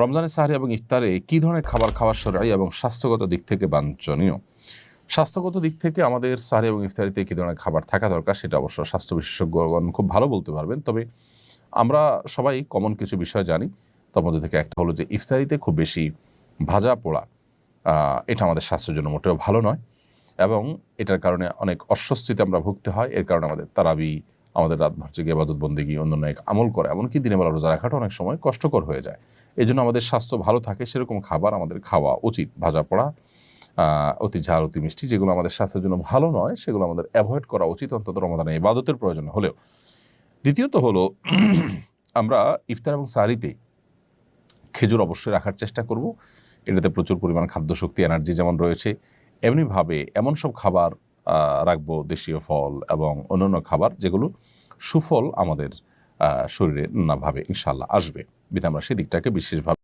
রমজানের সাহরি এবং ইফতারে কী ধরনের খাবার খাওয়া শরঈ এবং স্বাস্থ্যগত দিক থেকে বাঞ্ছনীয়? স্বাস্থ্যগত দিক থেকে আমাদের সাহরি এবং ইফতারিতে কী ধরনের খাবার থাকা দরকার সেটা অবশ্য স্বাস্থ্য বিশেষজ্ঞগণ খুব ভালো বলতে পারবেন। তবে আমরা সবাই কমন কিছু বিষয় জানি। তার মধ্যে থেকে একটা হলো যে ইফতারিতে খুব বেশি ভাজা পোড়া এটা আমাদের স্বাস্থ্যের জন্য মোটেও ভালো নয় এবং এটার কারণে অনেক অস্বস্তিতে আমরা ভুগতে হয়। এর কারণে আমাদের তারাবি, আমাদের রাতভর জেগে ইবাদত বন্দেগী, অন্যান্য এক আমল করে, এমনকি দিনের বেলা রোজা রাখাটা অনেক সময় কষ্টকর হয়ে যায়। এই জন্য আমাদের স্বাস্থ্য ভালো থাকে সেরকম খাবার আমাদের খাওয়া উচিত। ভাজা পোড়া, অতি ঝাল, অতি মিষ্টি যেগুলো আমাদের স্বাস্থ্যের জন্য ভালো নয় সেগুলো আমাদের অ্যাভয়েড করা উচিত, অন্তত রমাদানে ইবাদতের প্রয়োজন হলেও। দ্বিতীয়ত হলো আমরা ইফতার এবং সাহরিতে খেজুর অবশ্যই রাখার চেষ্টা করব। এটাতে প্রচুর পরিমাণ খাদ্যশক্তি, এনার্জি যেমন রয়েছে, এমনিভাবে এমন সব খাবার রাখবো, দেশীয় ফল এবং অন্যান্য খাবার যেগুলো সুফল আমাদের শরীরে নানাভাবে ইনশাআল্লাহ আসবে। বিধায় আমরা সেদিকটাকে বিশেষভাবে